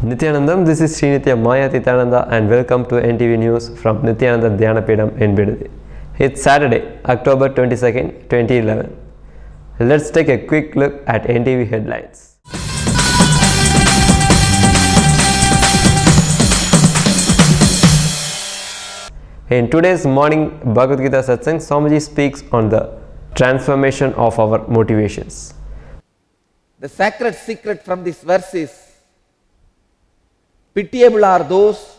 Nithyanandam, this is Srinithya Maya Nithyananda and welcome to NTV News from Nithyananda Dhyanapidam in Bidadi. It's Saturday, October 22nd, 2011. Let's take a quick look at NTV headlines. In today's morning Bhagavad Satsang Swamiji speaks on the transformation of our motivations. The sacred secret from this verse is, pitiable are those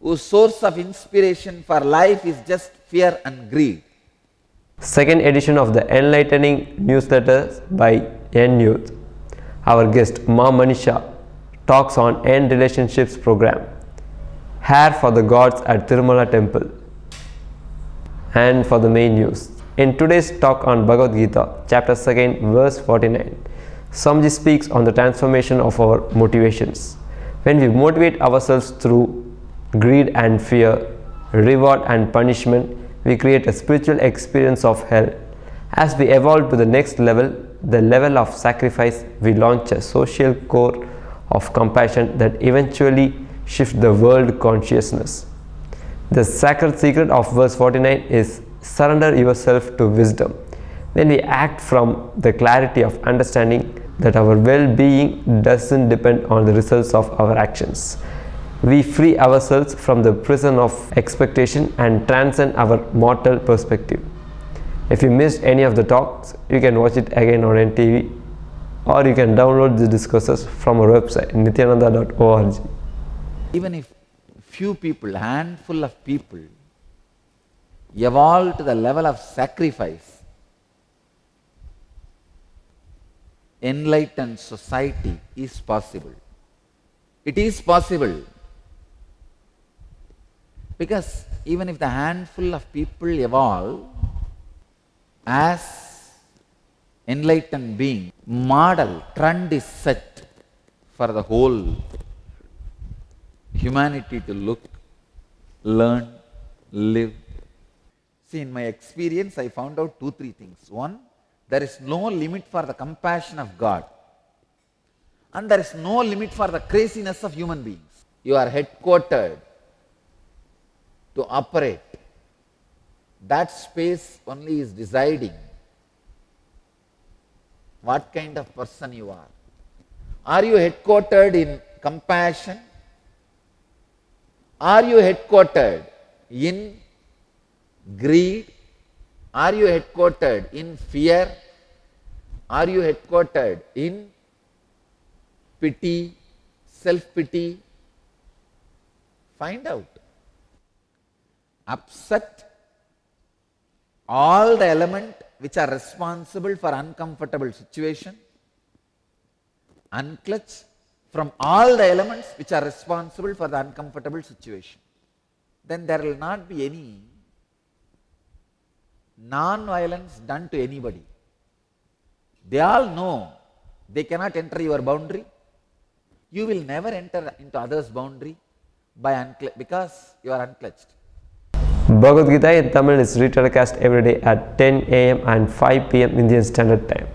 whose source of inspiration for life is just fear and greed. Second edition of the Enlightening Newsletter by eNNews. Our guest Ma Manisha talks on End Relationships program, Hair for the Gods at Tirumala temple, and for the main news. In today's talk on Bhagavad Gita, chapter 2, verse 49, Swamiji speaks on the transformation of our motivations. When we motivate ourselves through greed and fear, reward and punishment, we create a spiritual experience of hell. As we evolve to the next level, the level of sacrifice, we launch a social core of compassion that eventually shifts the world consciousness. The sacred secret of verse 49 is surrender yourself to wisdom. When we act from the clarity of understanding that our well-being doesn't depend on the results of our actions, we free ourselves from the prison of expectation and transcend our mortal perspective. If you missed any of the talks, you can watch it again on NTV, or you can download the discourses from our website nithyananda.org. Even if few people, handful of people, evolve to the level of sacrifice, enlightened society is possible. It is possible. Because even if the handful of people evolve as enlightened being, model, trend is set for the whole humanity to look, learn, live. See, in my experience, I found out 2-3 things. One, there is no limit for the compassion of God. And there is no limit for the craziness of human beings. You are headquartered to operate. That space only is deciding what kind of person you are. Are you headquartered in compassion? Are you headquartered in greed? Are you headquartered in fear? Are you headquartered in pity, self-pity? Find out. Upset all the elements which are responsible for uncomfortable situation. Unclutch from all the elements which are responsible for the uncomfortable situation. Then there will not be any non-violence done to anybody. They all know they cannot enter your boundary. You will never enter into others' boundary because you are unclutched. Bhagavad Gita in Tamil is retelecast every day at 10 a.m. and 5 p.m. Indian Standard Time.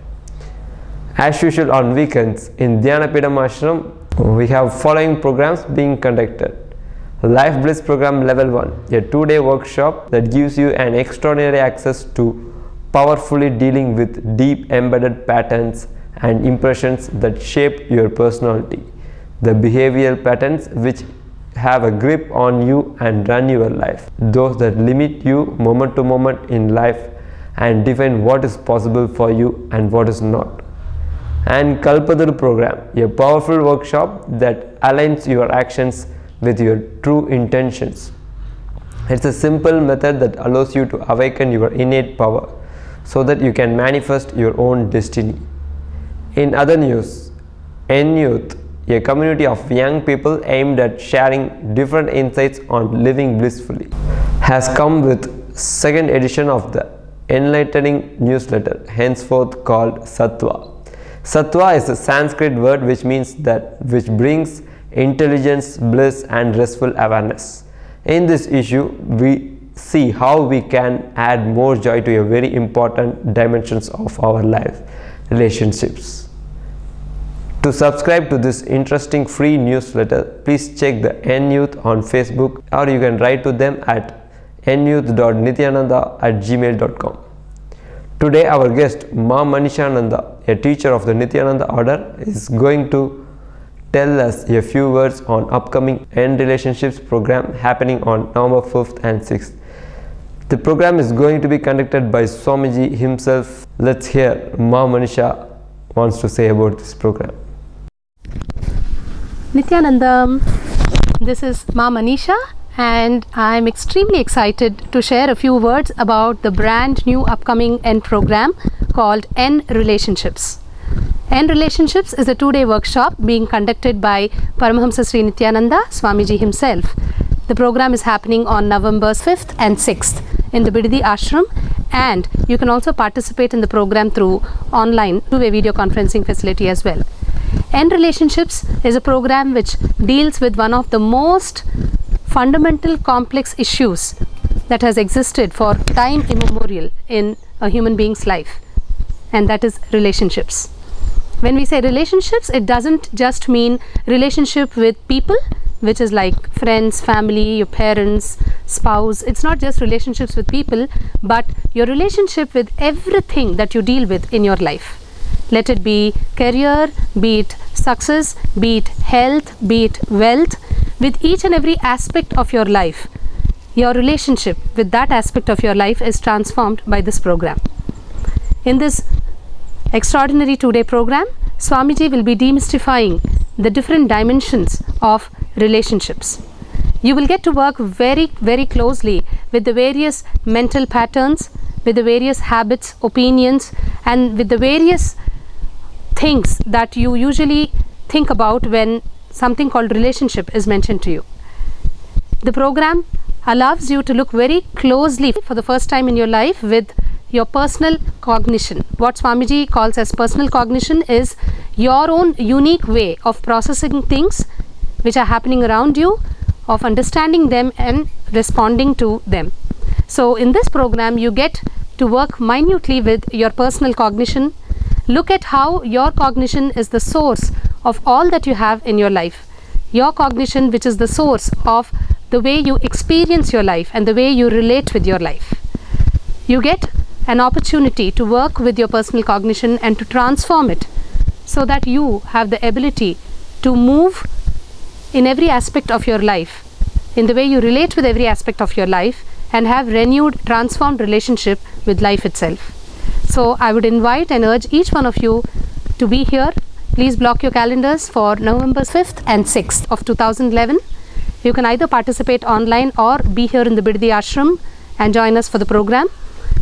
As usual on weekends, in Dhyanapidam Ashram, we have following programs being conducted. Life Bliss Program Level 1, a 2-day workshop that gives you an extraordinary access to powerfully dealing with deep embedded patterns and impressions that shape your personality. The behavioral patterns which have a grip on you and run your life. Those that limit you moment to moment in life and define what is possible for you and what is not. And Kalpaduru Program, a powerful workshop that aligns your actions with your true intentions. It's a simple method that allows you to awaken your innate power so that you can manifest your own destiny. In other news, eNNews, a community of young people aimed at sharing different insights on living blissfully, has come with second edition of the Enlightening Newsletter, henceforth called Sattva. Sattva is a Sanskrit word which means that which brings intelligence, bliss and restful awareness. In this issue, we see how we can add more joy to a very important dimensions of our life, relationships. To subscribe to this interesting free newsletter, please check the eNNews on Facebook, or you can write to them at eNnews.nithyananda@gmail.com. Today our guest Ma Manisha, a teacher of the Nithyananda order, is going to tell us a few words on upcoming End Relationships program happening on November 5th and 6th. The program is going to be conducted by Swamiji himself. Let's hear Ma Manisha wants to say about this program. Nithyananda, this is Ma Manisha, and I am extremely excited to share a few words about the brand new upcoming End program called End Relationships. End Relationships is a 2-day workshop being conducted by Paramahamsa Sri Nithyananda Swamiji himself. The program is happening on November 5th and 6th in the Bididi Ashram, and you can also participate in the program through online, through a video conferencing facility as well. End Relationships is a program which deals with one of the most fundamental complex issues that has existed for time immemorial in a human being's life, and that is relationships. When we say relationships, it doesn't just mean relationship with people, which is like friends, family, your parents, spouse. It's not just relationships with people, but your relationship with everything that you deal with in your life. Let it be career, be it success, be it health, be it wealth. With each and every aspect of your life, your relationship with that aspect of your life is transformed by this program. In this extraordinary 2-day program, Swamiji will be demystifying the different dimensions of relationships. You will get to work very, very closely with the various mental patterns, with the various habits, opinions, and with the various things that you usually think about when something called relationship is mentioned to you. The program allows you to look very closely for the first time in your life with your personal cognition. What Swamiji calls as personal cognition is your own unique way of processing things which are happening around you, of understanding them and responding to them. So in this program you get to work minutely with your personal cognition. Look at how your cognition is the source of all that you have in your life. Your cognition, which is the source of the way you experience your life and the way you relate with your life. You get an opportunity to work with your personal cognition and to transform it so that you have the ability to move in every aspect of your life, in the way you relate with every aspect of your life, and have renewed, transformed relationship with life itself. So I would invite and urge each one of you to be here. Please block your calendars for November 5th and 6th of 2011. You can either participate online or be here in the Bididi Ashram and join us for the program.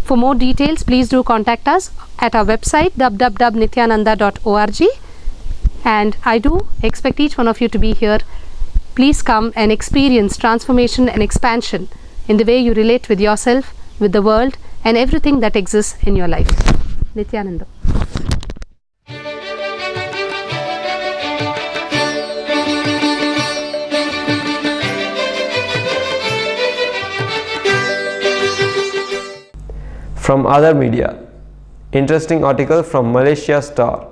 For more details, please do contact us at our website www.nithyananda.org, and I do expect each one of you to be here. Please come and experience transformation and expansion in the way you relate with yourself, with the world, and everything that exists in your life. Nithyananda. From other media, interesting article from Malaysia Star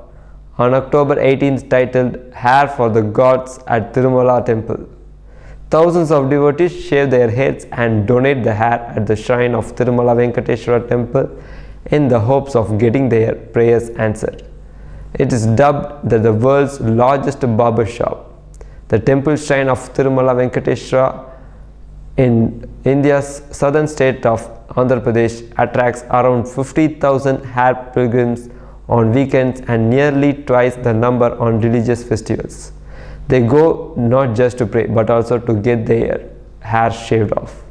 on October 18th titled "Hair for the Gods at Tirumala Temple." Thousands of devotees shave their heads and donate the hair at the shrine of Tirumala Venkateshwara Temple in the hopes of getting their prayers answered. It is dubbed the world's largest barber shop. The temple shrine of Tirumala Venkateshwara in India's southern state of Andhra Pradesh attracts around 50,000 hair pilgrims on weekends and nearly twice the number on religious festivals. They go not just to pray but also to get their hair shaved off.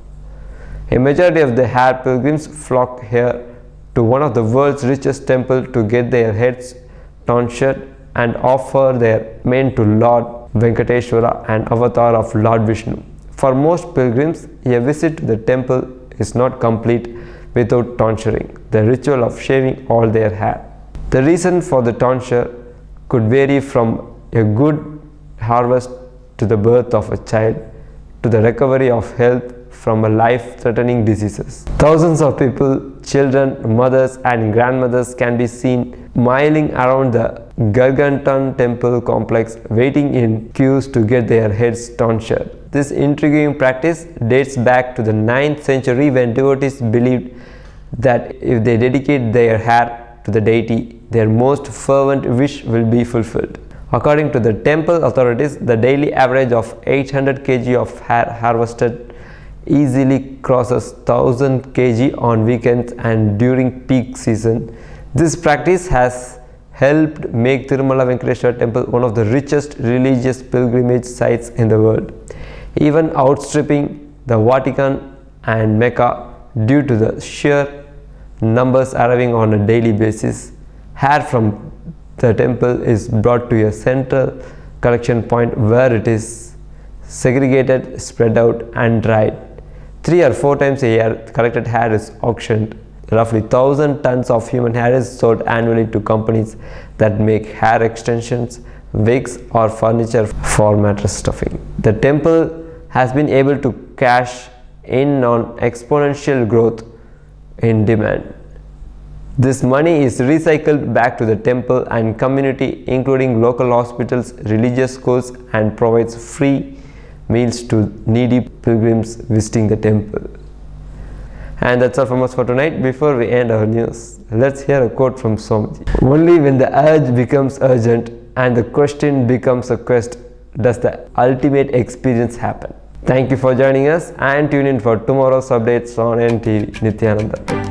A majority of the hair pilgrims flock here to one of the world's richest temples to get their heads tonsured and offer their mane to Lord Venkateshwara, an avatar of Lord Vishnu. For most pilgrims, a visit to the temple is not complete without tonsuring, the ritual of shaving all their hair. The reason for the tonsure could vary from a good harvest to the birth of a child to the recovery of health from a life-threatening diseases. Thousands of people, children, mothers and grandmothers can be seen milling around the gargantuan temple complex waiting in queues to get their heads tonsured. This intriguing practice dates back to the 9th century when devotees believed that if they dedicate their hair to the deity, their most fervent wish will be fulfilled. According to the temple authorities, the daily average of 800 kg of hair harvested easily crosses 1000 kg on weekends and during peak season. This practice has helped make Tirumala Venkateswara temple one of the richest religious pilgrimage sites in the world, even outstripping the Vatican and Mecca due to the sheer numbers arriving on a daily basis. Hair from the temple is brought to a central collection point where it is segregated, spread out and dried. 3 or 4 times a year, collected hair is auctioned. Roughly 1000 tons of human hair is sold annually to companies that make hair extensions, wigs or furniture for mattress stuffing. The temple has been able to cash in on exponential growth in demand. This money is recycled back to the temple and community, including local hospitals, religious schools, and provides free meals to needy pilgrims visiting the temple. And that's all from us for tonight. Before we end our news, let's hear a quote from Swamiji. Only when the urge becomes urgent and the question becomes a quest does the ultimate experience happen. Thank you for joining us and tune in for tomorrow's updates on NTV. Nithyananda.